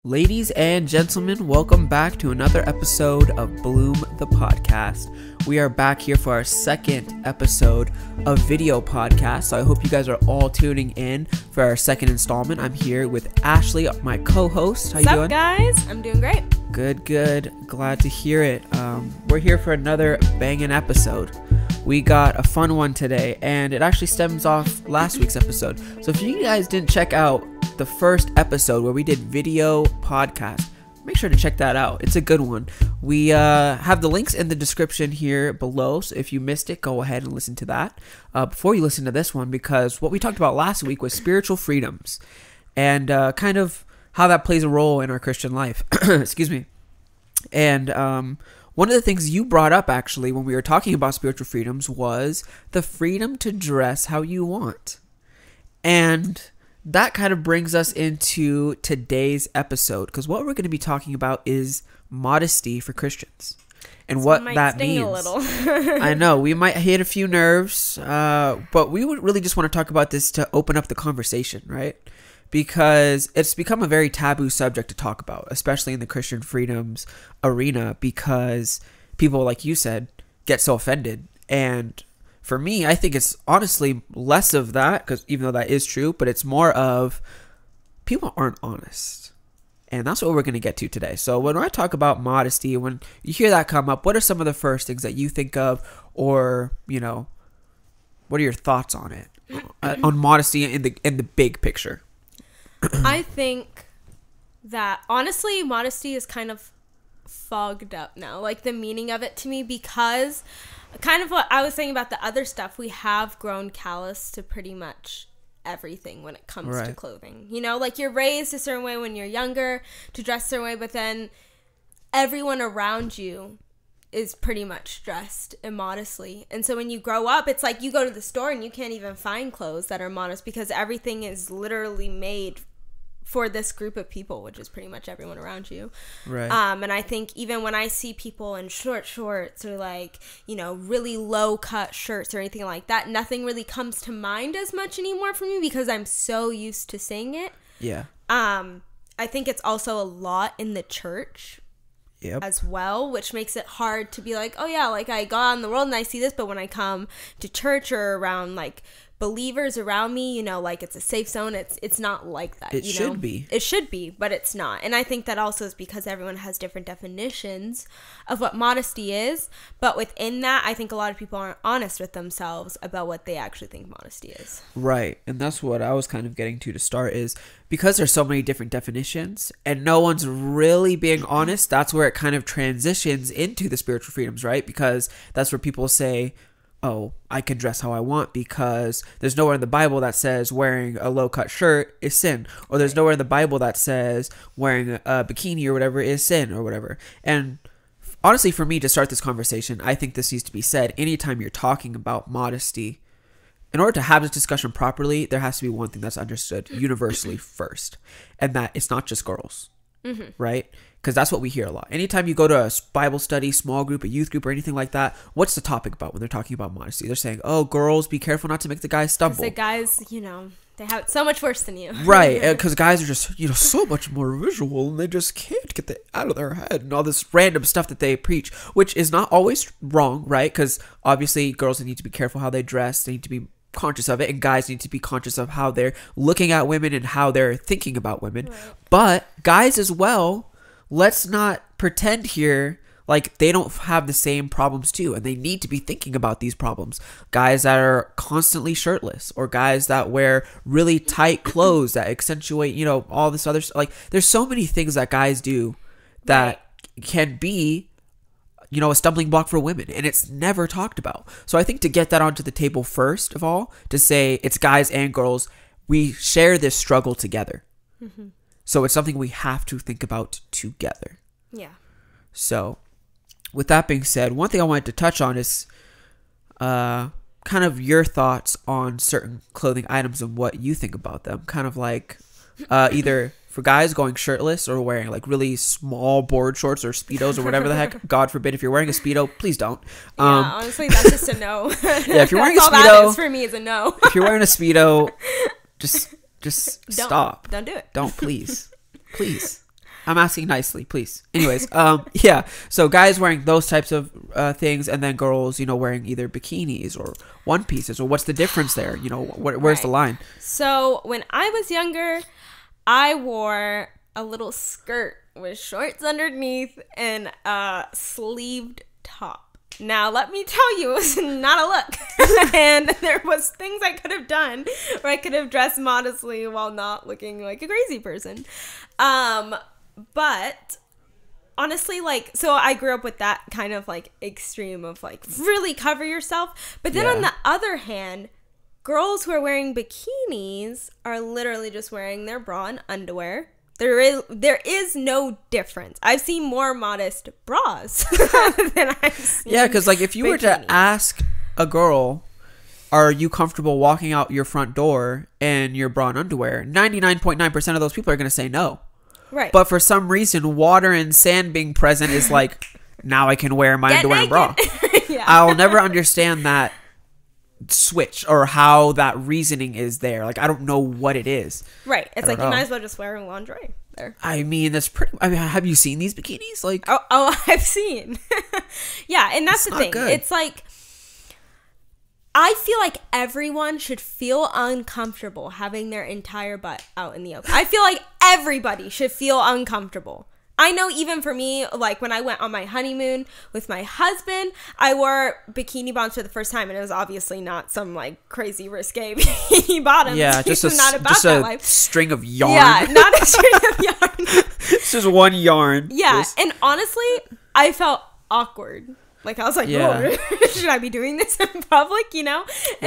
Ladies and gentlemen, welcome back to another episode of Bloom the Podcast. We are back here for our second episode of video podcast. So I hope you guys are all tuning in for our second installment. I'm here with Ashley, my co-host. How you doing? What's up, guys? I'm doing great. Good. Glad to hear it. We're here for another banging episode. We got a fun one today, and it actually stems off last week's episode. So if you guys didn't check out the first episode where we did video podcast, make sure to check that out. It's a good one. We have the links in the description here below, so if you missed it, go ahead and listen to that before you listen to this one, because what we talked about last week was spiritual freedoms and kind of how that plays a role in our Christian life. Excuse me. And one of the things you brought up actually when we were talking about spiritual freedoms was the freedom to dress how you want. And that kind of brings us into today's episode, because what we're going to be talking about is modesty for Christians and what that means. A little. I know we might hit a few nerves, but we would really just want to talk about this to open up the conversation, right? Because it's become a very taboo subject to talk about, especially in the Christian freedoms arena, because people, like you said, get so offended. And for me, I think it's honestly less of that, because even though that is true, but it's more of people aren't honest. And that's what we're going to get to today. So when I talk about modesty, when you hear that come up, what are some of the first things that you think of, or, you know, what are your thoughts on it, on modesty in the big picture? I think that honestly, modesty is kind of fogged up now, like the meaning of it to me, because kind of what I was saying about the other stuff, we have grown callous to pretty much everything when it comes to clothing. You know, like you're raised a certain way when you're younger to dress a certain way, but then everyone around you is pretty much dressed immodestly. And so when you grow up, it's like you go to the store and you can't even find clothes that are modest, because everything is literally made for this group of people, which is pretty much everyone around you. Right. And I think even when I see people in short shorts or like, you know, really low cut shirts or anything like that, nothing really comes to mind as much anymore for me, because I'm so used to seeing it. Yeah. I think it's also a lot in the church. Yep. As well, which makes it hard to be like, oh yeah, like I go out in the world and I see this, but when I come to church or around like believers around me, you know, like it's a safe zone. It's not like that. It should be, but it's not. And I think that also is because everyone has different definitions of what modesty is. But within that, I think a lot of people aren't honest with themselves about what they actually think modesty is. Right. And that's what I was kind of getting to start, is because there's so many different definitions and no one's really being honest. That's where it kind of transitions into the spiritual freedoms, right? Because that's where people say, oh, I can dress how I want because there's nowhere in the Bible that says wearing a low-cut shirt is sin. Or there's nowhere in the Bible that says wearing a bikini or whatever is sin or whatever. And honestly, for me to start this conversation, I think this needs to be said anytime you're talking about modesty. In order to have this discussion properly, there has to be one thing that's understood universally first. And that it's not just girls, right? Because that's what we hear a lot. Anytime you go to a Bible study, small group, a youth group, or anything like that, what's the topic about when they're talking about modesty? They're saying, oh, girls, be careful not to make the guys stumble. Because the guys, you know, they have it so much worse than you. Right, because guys are just, you know, so much more visual, and they just can't get it out of their head, and all this random stuff that they preach, which is not always wrong, right? Because obviously girls need to be careful how they dress, they need to be conscious of it, and guys need to be conscious of how they're looking at women and how they're thinking about women. Right. But guys as well, let's not pretend here like they don't have the same problems too, and they need to be thinking about these problems. Guys that are constantly shirtless, or guys that wear really tight clothes that accentuate, you know, all this other stuff. Like, there's so many things that guys do that can be, you know, a stumbling block for women, and it's never talked about. So I think to get that onto the table first of all, to say it's guys and girls, we share this struggle together. Mm-hmm. So it's something we have to think about together. Yeah. So with that being said, one thing I wanted to touch on is kind of your thoughts on certain clothing items and what you think about them. Kind of like either for guys going shirtless or wearing like really small board shorts or Speedos or whatever the heck. God forbid, if you're wearing a Speedo, please don't. Yeah, honestly, that's just a no. Yeah, if you're wearing a Speedo, all that is for me is a no. If you're wearing a Speedo, just stop. Don't do it. Don't, please. I'm asking nicely, please. Anyways, yeah. So guys wearing those types of things, and then girls, wearing either bikinis or one pieces, or what's the difference there? Where's the line? So when I was younger, I wore a little skirt with shorts underneath and a sleeved top. Now, let me tell you, it was not a look. And there was things I could have done where I could have dressed modestly while not looking like a crazy person. But honestly, so I grew up with that kind of extreme of really cover yourself. But then on the other hand, girls who are wearing bikinis are literally just wearing their bra and underwear. There is no difference. I've seen more modest bras than I've seen. Yeah, because if you were to ask a girl, are you comfortable walking out your front door in your bra and underwear? 99.9% of those people are going to say no. Right. But for some reason, water and sand being present is now I can wear my underwear and bra. Yeah. I'll never understand that switch or how that reasoning is there. I don't know what it is. Right. It's you might as well just wear lingerie there. I mean, that's pretty. I mean, have you seen these bikinis? Oh, I've seen. Yeah, and that's the thing. Good. It's I feel like everyone should feel uncomfortable having their entire butt out in the open. I feel like everybody should feel uncomfortable. I know even for me, when I went on my honeymoon with my husband, I wore bikini bottoms for the first time, and it was obviously not some crazy risque bikini bottoms. Yeah, just a string of yarn. Yeah, not a string of yarn. It's just one yarn. Yeah, and honestly, I felt awkward. I was like, oh, should I be doing this in public, And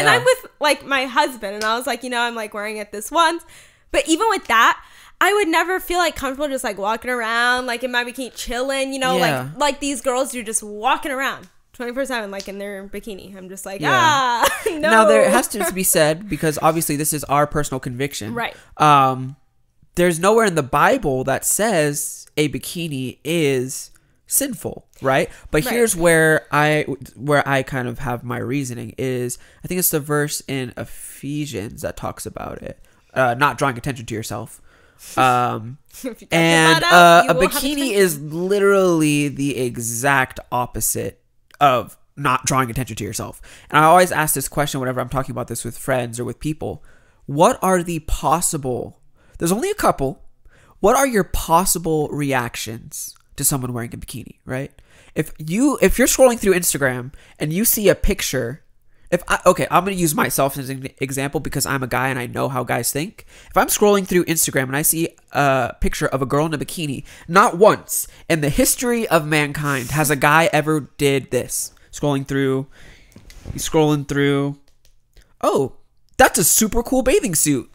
I'm with, my husband, and I was like, I'm, wearing it this once. But even with that, I would never feel comfortable just walking around in my bikini chilling, like these girls do, just walking around 24/7 in their bikini. I'm just no. Now there has to be said, because obviously this is our personal conviction. Right. There's nowhere in the Bible that says a bikini is sinful, right? But here's where I kind of have my reasoning is, I think it's the verse in Ephesians that talks about it. Not drawing attention to yourself. And a bikini is literally the exact opposite of not drawing attention to yourself. And I always ask this question whenever I'm talking about this with friends or with people. What are the possible, there's only a couple, what are your possible reactions to someone wearing a bikini, right? If you're scrolling through Instagram and you see a picture, I'm going to use myself as an example because I'm a guy and I know how guys think. If I'm scrolling through Instagram and I see a picture of a girl in a bikini, not once in the history of mankind has a guy ever did this. He's scrolling through. Oh, that's a super cool bathing suit.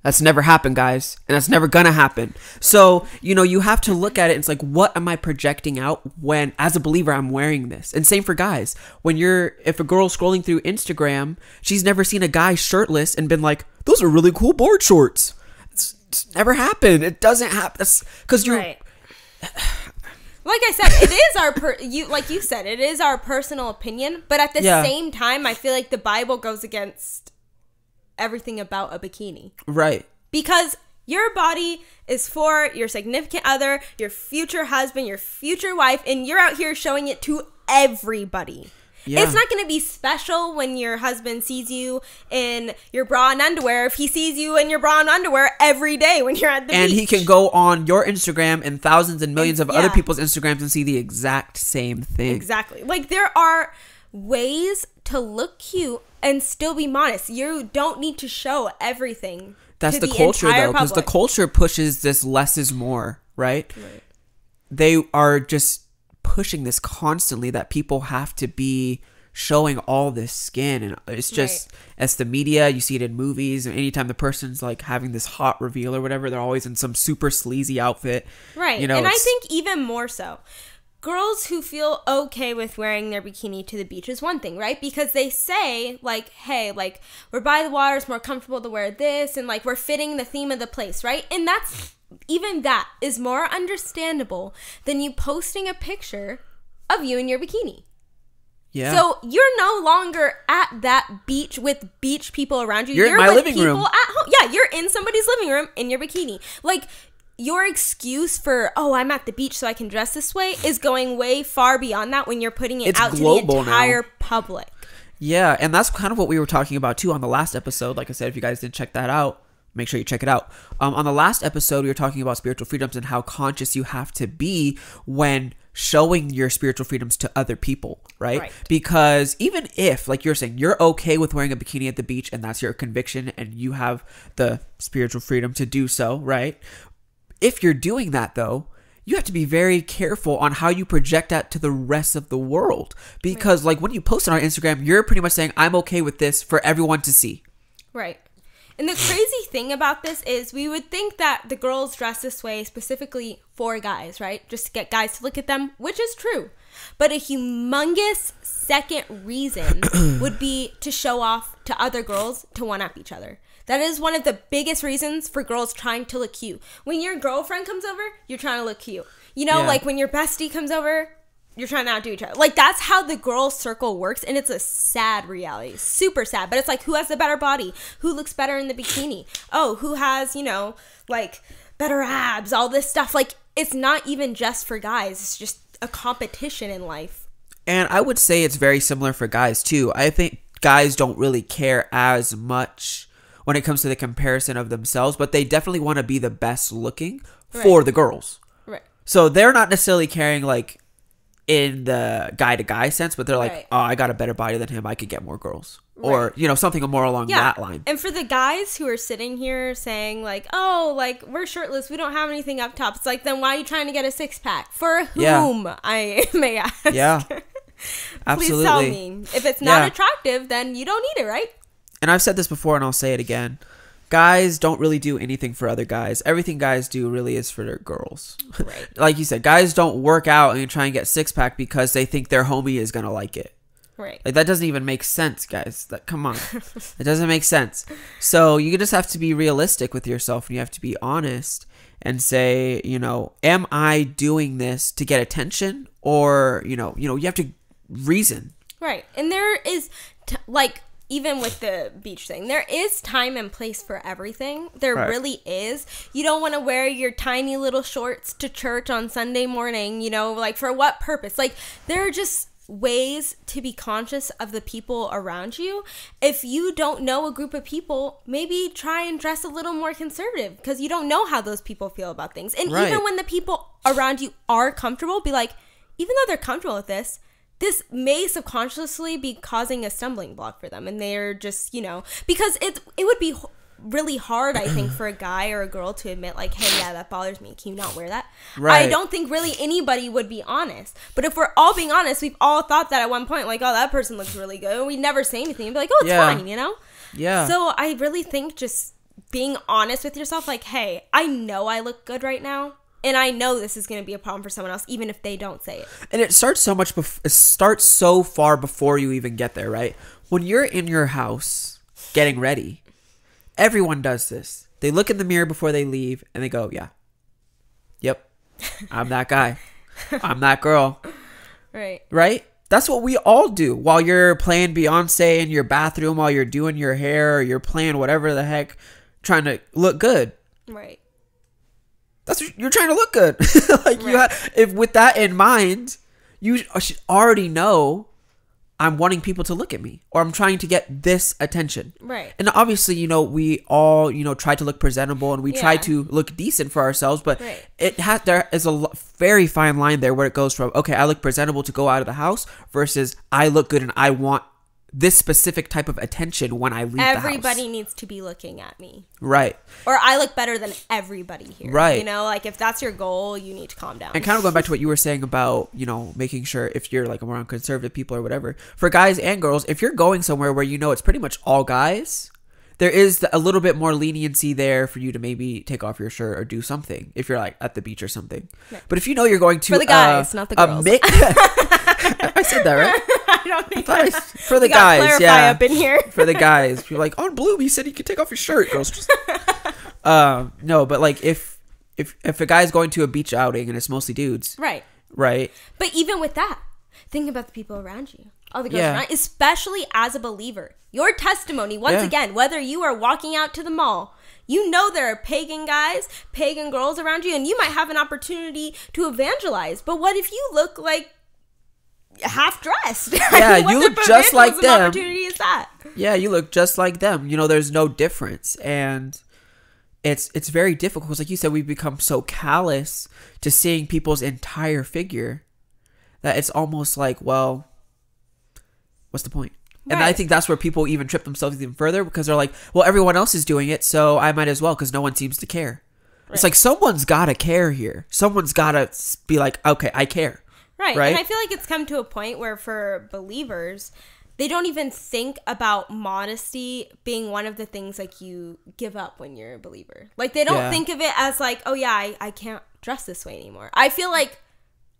That's never happened, guys. And that's never gonna happen. So, you have to look at it and it's what am I projecting out when, as a believer, I'm wearing this? And same for guys. If a girl's scrolling through Instagram, she's never seen a guy shirtless and been like, those are really cool board shorts. It's never happened. It doesn't happen. That's because you're... Right. Like I said, it is like you said, it is our personal opinion. But at the same time, I feel like the Bible goes against everything about a bikini. Right. Because your body is for your significant other, your future husband, your future wife, and you're out here showing it to everybody. Yeah. It's not going to be special when your husband sees you in your bra and underwear if he sees you in your bra and underwear every day when you're at the beach. And he can go on your Instagram and thousands and millions of other people's Instagrams and see the exact same thing. Exactly. There are ways to look cute and still be modest. You don't need to show everything. That's the culture, though, because the culture pushes this less is more, right? They are just pushing this constantly that people have to be showing all this skin, and it's just as the media, you see it in movies, and anytime the person's having this hot reveal or whatever, they're always in some super sleazy outfit, right? And I think even more so, girls who feel okay with wearing their bikini to the beach is one thing, right? Because they say, hey, we're by the water, it's more comfortable to wear this, and, we're fitting the theme of the place, right? And even that is more understandable than you posting a picture of you in your bikini. Yeah. So you're no longer at that beach with beach people around you. You're in my living room. At home. Yeah, you're in somebody's living room in your bikini. your excuse for, oh, I'm at the beach so I can dress this way is going way far beyond that when you're putting it out to the entire public. Yeah, and that's kind of what we were talking about too on the last episode. Like I said, if you guys didn't check that out, make sure you check it out. On the last episode, we were talking about spiritual freedoms and how conscious you have to be when showing your spiritual freedoms to other people, right? Because even if, like you're saying, you're okay with wearing a bikini at the beach and that's your conviction and you have the spiritual freedom to do so, right? If you're doing that, though, you have to be very careful on how you project that to the rest of the world. Because, like, when you post on our Instagram, you're pretty much saying, I'm okay with this for everyone to see. Right. And the crazy thing about this is we would think that the girls dress this way specifically for guys, right? Just to get guys to look at them, which is true. But a humongous second reason would be to show off to other girls to one-up each other. That is one of the biggest reasons for girls trying to look cute. When your girlfriend comes over, you're trying to look cute. You know, like when your bestie comes over, you're trying to outdo each other. Like, that's how the girl circle works, and it's a sad reality. Super sad. But it's like, who has the better body? Who looks better in the bikini? Oh, who has, you know, like, better abs? All this stuff. Like, it's not even just for guys. It's just a competition in life. And I would say it's very similar for guys, too. I think guys don't really care as much when it comes to the comparison of themselves, but they definitely want to be the best looking for the girls. Right. So they're not necessarily caring like in the guy to guy sense, but they're like, oh, I got a better body than him. I could get more girls. Or, you know, something more along that line. And for the guys who are sitting here saying like, oh, like we're shirtless, we don't have anything up top. It's like, then why are you trying to get a six pack? For whom, I may ask. Yeah. Absolutely. Please tell me. If it's not attractive, then you don't need it, right? And I've said this before and I'll say it again. Guys don't really do anything for other guys. Everything guys do really is for their girls. Right. Like you said, guys don't work out and try and get six-pack because they think their homie is going to like it. Right. Like, that doesn't even make sense, guys. Come on. It doesn't make sense. So you just have to be realistic with yourself and you have to be honest and say, you know, am I doing this to get attention? Or, you know, you have to reason. Right. And there is, even with the beach thing, there is time and place for everything. There really is. You don't want to wear your tiny little shorts to church on Sunday morning, you know, like for what purpose? Like, there are just ways to be conscious of the people around you. If you don't know a group of people, maybe try and dress a little more conservative because you don't know how those people feel about things. And even when the people around you are comfortable, be like, even though they're comfortable with this may subconsciously be causing a stumbling block for them. And they're just, you know, because it would be really hard, I think, for a guy or a girl to admit, like, hey, yeah, that bothers me. Can you not wear that? Right. I don't think really anybody would be honest. But if we're all being honest, we've all thought that at one point, like, oh, that person looks really good. And we never say anything. We'd be like, oh, it's fine, you know? Yeah. So I really think just being honest with yourself, like, hey, I know I look good right now. And I know this is going to be a problem for someone else, even if they don't say it. And it starts it starts so far before you even get there, right? When you're in your house getting ready, everyone does this. They look in the mirror before they leave and they go, yeah, yep, I'm that guy. I'm that girl. Right. Right? That's what we all do while you're playing Beyonce in your bathroom, while you're doing your hair, or you're playing whatever the heck, trying to look good. Right. You're trying to look good. If with that in mind, you should already know I'm wanting people to look at me or I'm trying to get this attention. Right. And obviously, you know, we all, you know, try to look presentable and we try to look decent for ourselves, but there is a very fine line there where it goes from, okay, I look presentable to go out of the house versus I look good and I want this specific type of attention when I leave the house. Everybody needs to be looking at me. Right. Or I look better than everybody here. Right. You know, like if that's your goal, you need to calm down. And kind of going back to what you were saying about, you know, making sure if you're like around conservative people or whatever, for guys and girls, if you're going somewhere where you know it's pretty much all guys, there is a little bit more leniency there for you to maybe take off your shirt or do something if you're like at the beach or something. Yeah. But if you know you're going to for the guys, not the girls. I said that, right? I don't think for the guys, yeah. Up in here. For the guys, you're like, on Bloom, he said you could take off your shirt, girls. Just no, but like if a guy's going to a beach outing and it's mostly dudes, right? But even with that, think about the people around you, all the girls around, especially as a believer. Your testimony, once again, whether you are walking out to the mall, You know there are pagan guys, pagan girls around you, and you might have an opportunity to evangelize. But what if you look like half dressed? Yeah, you look just like them. Opportunity is that? Yeah, you look just like them. You know, there's no difference, and it's very difficult because, like you said, we've become so callous to seeing people's entire figure that it's almost like, well, what's the point? Right. And I think that's where people even trip themselves even further because they're like, well, everyone else is doing it, so I might as well because no one seems to care. Right. It's like someone's got to care here. Someone's got to be like, okay, I care. Right. And I feel like it's come to a point where for believers, they don't even think about modesty being one of the things like you give up when you're a believer. Like they don't think of it as like, oh yeah, I can't dress this way anymore. I feel like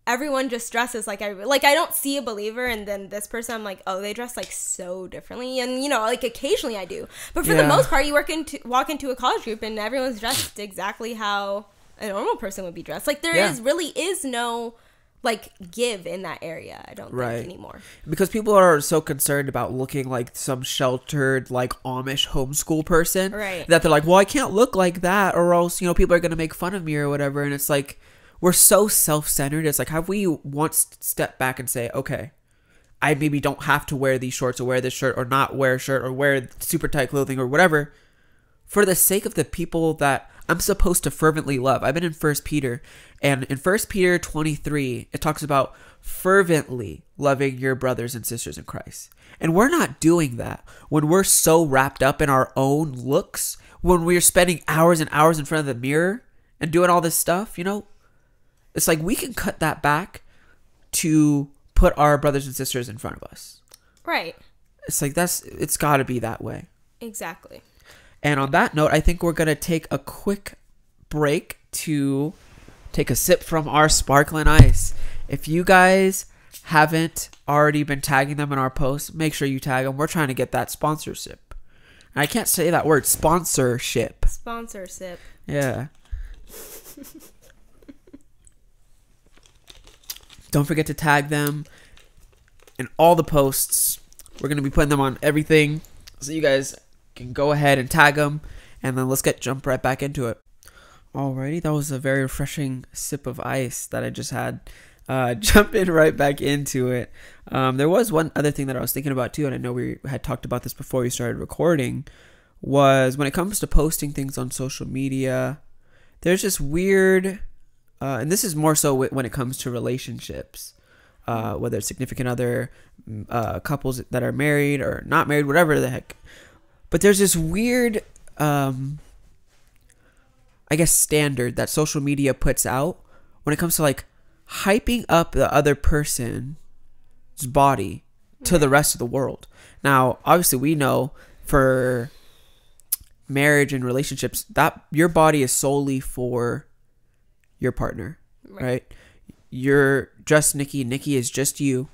everyone just dresses like I don't see a believer and then this person I'm like, oh, they dress like so differently. And you know, like occasionally I do. But for the most part, you walk into a college group and everyone's dressed exactly how a normal person would be dressed. Like there really is no like give in that area, I don't think anymore. Because people are so concerned about looking like some sheltered like Amish homeschool person, right? That they're like, well, I can't look like that or else, you know, people are gonna make fun of me or whatever. And it's like we're so self-centered. It's like, have we once stepped back and say, okay, I maybe don't have to wear these shorts or wear this shirt or not wear a shirt or wear super tight clothing or whatever for the sake of the people that I'm supposed to fervently love. I've been in 1 Peter, and in 1 Peter 23, it talks about fervently loving your brothers and sisters in Christ. And we're not doing that when we're so wrapped up in our own looks, when we're spending hours and hours in front of the mirror and doing all this stuff, you know? It's like we can cut that back to put our brothers and sisters in front of us. Right. It's like it's got to be that way. Exactly. And on that note, I think we're going to take a quick break to take a sip from our sparkling ice. If you guys haven't already been tagging them in our posts, make sure you tag them. We're trying to get that sponsorship. And I can't say that word, sponsorship. Sponsorship. Yeah. Don't forget to tag them in all the posts. We're going to be putting them on everything. So you guys can go ahead and tag them, and then let's jump right back into it. Alrighty, that was a very refreshing sip of ice that I just had. Jumping right back into it. There was one other thing that I was thinking about too, and I know we had talked about this before we started recording, was when it comes to posting things on social media, there's this weird, and this is more so when it comes to relationships, whether it's significant other, couples that are married or not married, whatever the heck. But there's this weird, I guess, standard that social media puts out when it comes to like hyping up the other person's body to the rest of the world. Now, obviously, we know for marriage and relationships that your body is solely for your partner, right? You're just Nikki. Nikki is just you,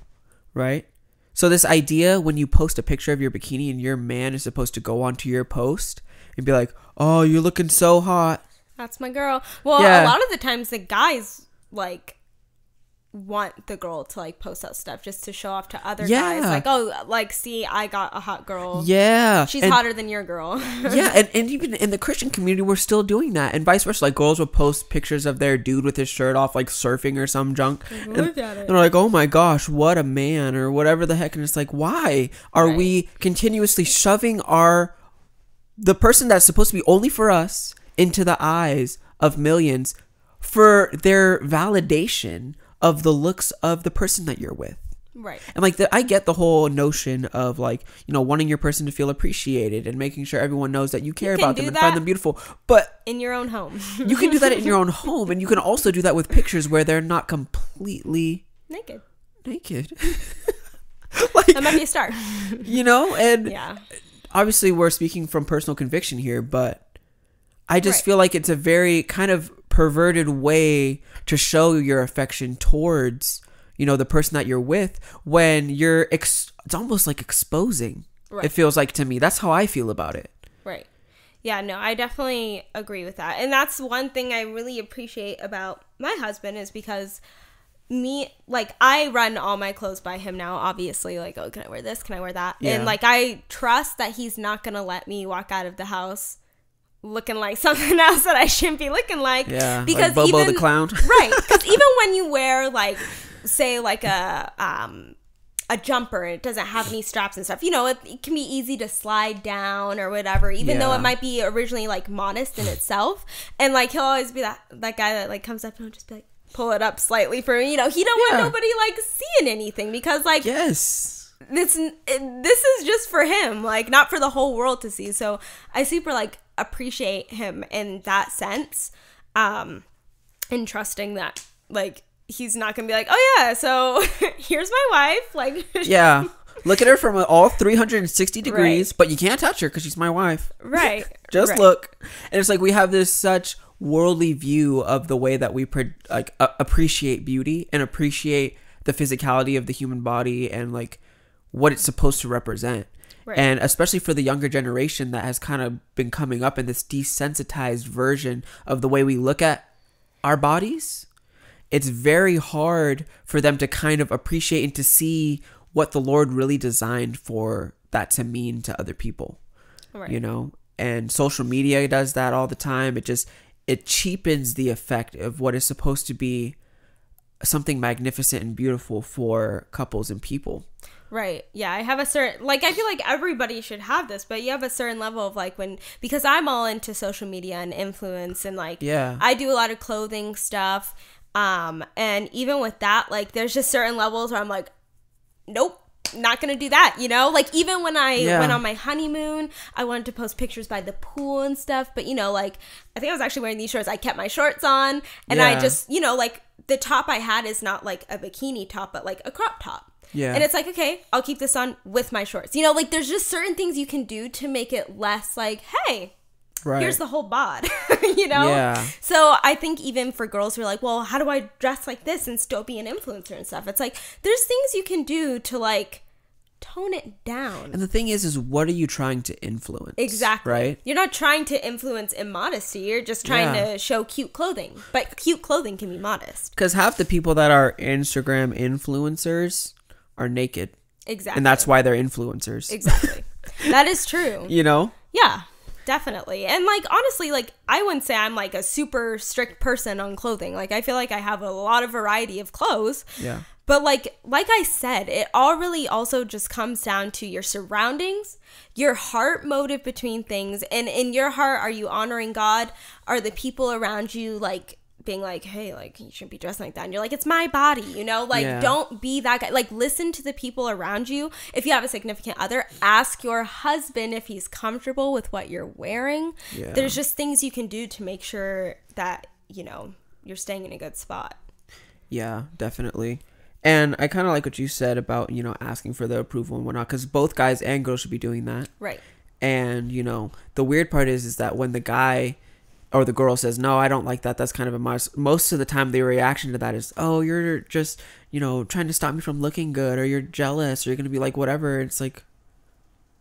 right? So this idea when you post a picture of your bikini and your man is supposed to go onto your post and be like, oh, you're looking so hot. That's my girl. Well, a lot of the times the guys like want the girl to like post that stuff just to show off to other guys. Like, oh, like, see, I got a hot girl. Yeah. She's hotter than your girl. Yeah. And even in the Christian community, we're still doing that. And vice versa. Like girls will post pictures of their dude with his shirt off, like surfing or some junk. Look at it. They're like, oh my gosh, what a man or whatever the heck. And it's like, why are we continuously shoving the person that's supposed to be only for us into the eyes of millions for their validation of the looks of the person that you're with? Right. And like I get the whole notion of like, you know, wanting your person to feel appreciated and making sure everyone knows that you care about them and find them beautiful. But in your own home. You can do that in your own home, and you can also do that with pictures where they're not completely naked. Like, that might be a start. You know, and obviously we're speaking from personal conviction here, but I just feel like it's a very kind of perverted way to show your affection towards, you know, the person that you're with when you're it's almost like exposing. It feels like to me. That's how I feel about it. Right. Yeah, no, I definitely agree with that. And that's one thing I really appreciate about my husband is because I run all my clothes by him now, obviously. Like, oh, can I wear this? Can I wear that? Yeah. And like, I trust that he's not going to let me walk out of the house looking like something else that I shouldn't be looking like. Yeah, because like Bobo even, the clown. Right, because even when you wear like, say like a jumper and it doesn't have any straps and stuff, you know, it can be easy to slide down or whatever, even though it might be originally like modest in itself. And like he'll always be that guy that like comes up and he'll just be like, pull it up slightly for me, you know, he don't want nobody like seeing anything, because like yes, this is just for him, like not for the whole world to see. So I super like appreciate him in that sense, and trusting that like he's not gonna be like, oh yeah, so here's my wife, like yeah, look at her from all 360 degrees, but you can't touch her because she's my wife, right? Just look. And it's like we have this such worldly view of the way that we appreciate beauty and appreciate the physicality of the human body and like what it's supposed to represent. Right. And especially for the younger generation that has kind of been coming up in this desensitized version of the way we look at our bodies, it's very hard for them to kind of appreciate and to see what the Lord really designed for that to mean to other people. Right. You know, and social media does that all the time. It cheapens the effect of what is supposed to be something magnificent and beautiful for couples and people. Right. Yeah. I have a certain, like, I feel like everybody should have this, but you have a certain level of like because I'm all into social media and influence and like, I do a lot of clothing stuff. And even with that, like, there's just certain levels where I'm like, nope, not gonna do that, you know? Like, even when I went on my honeymoon, I wanted to post pictures by the pool and stuff, but, you know, like, I think I was actually wearing these shorts. I kept my shorts on, and I just, you know, like, the top I had is not, like, a bikini top, but, like, a crop top. Yeah. And it's like, okay, I'll keep this on with my shorts. You know, like, there's just certain things you can do to make it less, like, hey, here's the whole bod, you know? Yeah. So I think even for girls who are like, well, how do I dress like this and still be an influencer and stuff? It's like, there's things you can do to like tone it down. And the thing is what are you trying to influence? Exactly. Right? You're not trying to influence immodesty. You're just trying to show cute clothing. But cute clothing can be modest. Because half the people that are Instagram influencers are naked. Exactly. And that's why they're influencers. Exactly. That is true. You know? Yeah. Definitely. And like, honestly, like, I wouldn't say I'm like a super strict person on clothing. Like, I feel like I have a lot of variety of clothes. Yeah. But like I said, it all really also just comes down to your surroundings, your heart motive between things. And in your heart, are you honoring God? Are the people around you like being like, hey, like, you shouldn't be dressed like that? And you're like, it's my body, you know? Like, don't be that guy. Like, listen to the people around you. If you have a significant other, ask your husband if he's comfortable with what you're wearing. Yeah. There's just things you can do to make sure that, you know, you're staying in a good spot. Yeah, definitely. And I kind of like what you said about, you know, asking for the approval and whatnot, because both guys and girls should be doing that. Right. And, you know, the weird part is that when the guy or the girl says, no, I don't like that, that's kind of a most of the time the reaction to that is, oh, you're just, you know, trying to stop me from looking good, or you're jealous, or you're going to be like, whatever. It's like,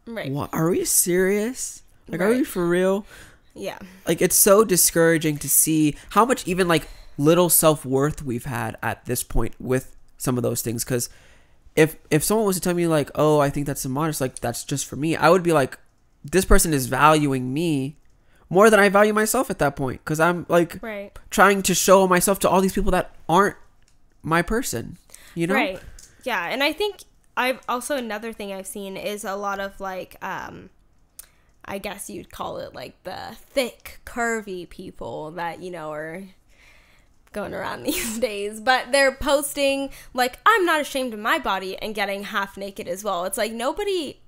right. What, are we serious? Like, are we for real? Yeah. Like, it's so discouraging to see how much even like little self-worth we've had at this point with some of those things. Because if someone was to tell me like, oh, I think that's immodest, like, that's just for me, I would be like, this person is valuing me more than I value myself at that point, because I'm like trying to show myself to all these people that aren't my person, you know? Right. Yeah. And I think I've also, another thing I've seen is a lot of like, I guess you'd call it like the thick, curvy people that, you know, are going around these days, but they're posting like, I'm not ashamed of my body, and getting half naked as well. It's like, nobody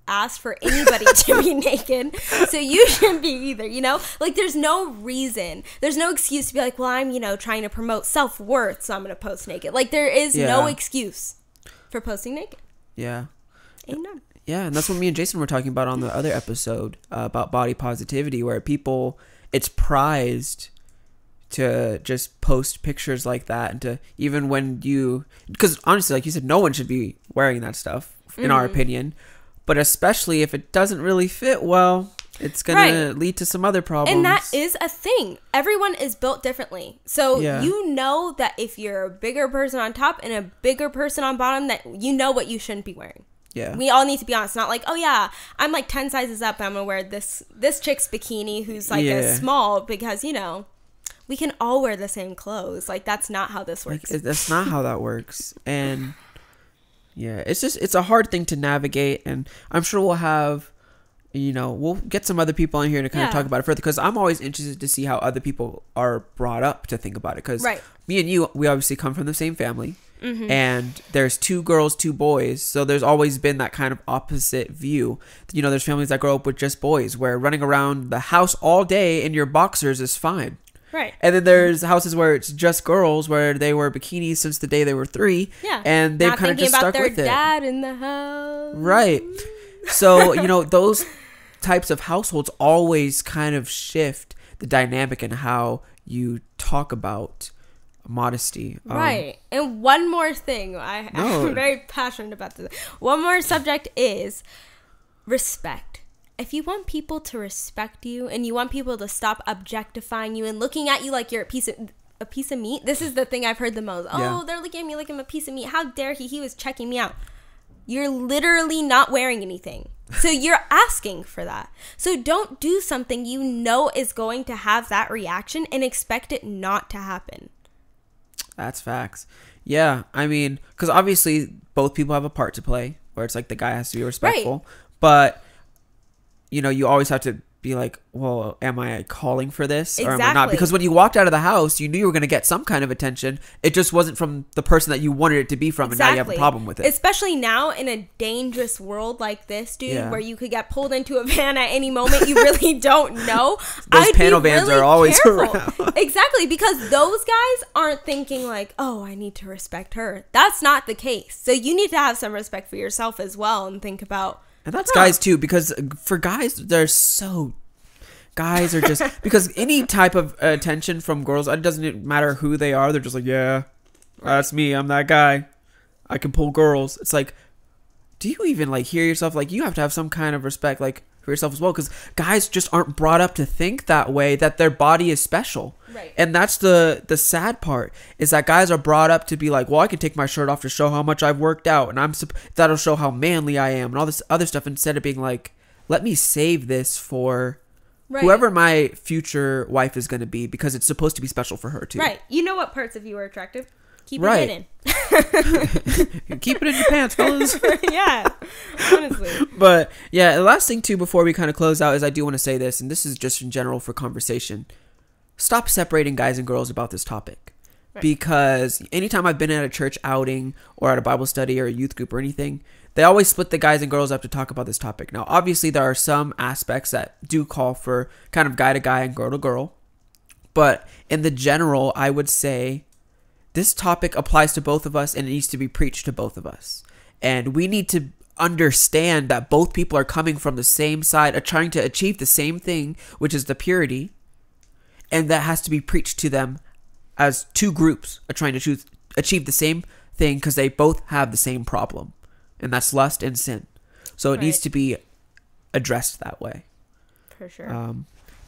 asked for anybody to be naked, so you shouldn't be either, you know? Like, there's no reason, there's no excuse to be like, well, I'm, you know, trying to promote self-worth, so I'm gonna post naked. Like, there is no excuse for posting naked. Yeah. Ain't none. Yeah, and that's what me and Jason were talking about on the other episode about body positivity, where people, it's prized to just post pictures like that, and to, even when you, because honestly, like you said, no one should be wearing that stuff in our opinion, but especially if it doesn't really fit well, it's gonna lead to some other problems. And that is a thing. Everyone is built differently, so you know that if you're a bigger person on top and a bigger person on bottom, that you know what you shouldn't be wearing. Yeah. We all need to be honest. Not like, oh yeah, I'm like 10 sizes up. I'm gonna wear this chick's bikini who's like a small, because we can all wear the same clothes. Like, that's not how this works. That's not how that works. And yeah, it's a hard thing to navigate. And I'm sure we'll have, we'll get some other people in here to kind of talk about it further, because I'm always interested to see how other people are brought up to think about it. Because me and you, we obviously come from the same family. Mm-hmm. And there's 2 girls, 2 boys, so there's always been that kind of opposite view. There's families that grow up with just boys, where running around the house all day in your boxers is fine. Right. And then there's houses where it's just girls, where they wear bikinis since the day they were 3. Yeah. And they've kind of just stuck with it. Their dad in the house. Right. So those types of households always kind of shift the dynamic in how you talk about modesty. Right. And one more thing, I'm very passionate about this. One more subject is respect. If you want people to respect you, and you want people to stop objectifying you and looking at you like you're a piece of meat, this is the thing I've heard the most. Oh, they're looking at me like I'm a piece of meat. How dare he was checking me out. You're literally not wearing anything. So you're asking for that. So don't do something is going to have that reaction and expect it not to happen. That's facts. Yeah, I mean, because obviously both people have a part to play, where it's like the guy has to be respectful. Right. But, you always have to be like, well, am I calling for this or am I not? Because when you walked out of the house, you knew you were going to get some kind of attention. It just wasn't from the person that you wanted it to be from, and now you have a problem with it. Especially now in a dangerous world like this, dude, where you could get pulled into a van at any moment. You really don't know. Those panel vans are always around. Exactly, because those guys aren't thinking like, oh, I need to respect her. That's not the case. So you need to have some respect for yourself as well, and think about. And that's guys too, because for guys, guys are just, because any type of attention from girls, it doesn't matter who they are, they're just like, yeah, that's me, I'm that guy, I can pull girls. It's like, do you even like hear yourself? Like, you have to have some kind of respect, like, for yourself as well, because guys just aren't brought up to think that way, that their body is special. Right. And that's the sad part, is that guys are brought up to be like, well, I can take my shirt off to show how much I've worked out, and that'll show how manly I am, and all this other stuff, instead of being like, let me save this for whoever my future wife is going to be, because it's supposed to be special for her too. Right. You know what parts of you are attractive? Keep it hidden. Keep it in your pants, fellas. Yeah, honestly. But yeah, the last thing too, before we kind of close out, is I do want to say this, and this is just in general for conversation. Stop separating guys and girls about this topic. Right. Because anytime I've been at a church outing or at a Bible study or a youth group or anything, they always split the guys and girls up to talk about this topic. Now, obviously, there are some aspects that do call for kind of guy to guy and girl to girl. But in the general, I would say this topic applies to both of us, and it needs to be preached to both of us. And we need to understand that both people are coming from the same side, are trying to achieve the same thing, which is the purity. And that has to be preached to them as 2 groups are trying to achieve the same thing, because they both have the same problem. And that's lust and sin. So it needs to be addressed that way. For sure.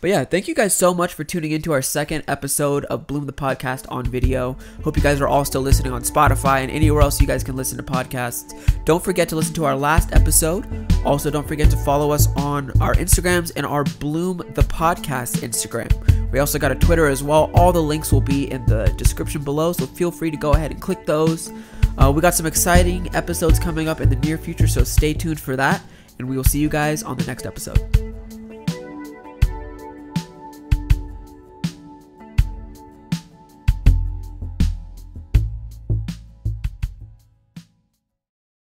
But yeah, thank you guys so much for tuning into our second episode of Bloom the Podcast on video. Hope you guys are all still listening on Spotify and anywhere else you guys can listen to podcasts. Don't forget to listen to our last episode. Also, don't forget to follow us on our Instagrams and our Bloom the Podcast Instagram. We also got a Twitter as well. All the links will be in the description below, so feel free to go ahead and click those. We got some exciting episodes coming up in the near future, so stay tuned for that. And we will see you guys on the next episode.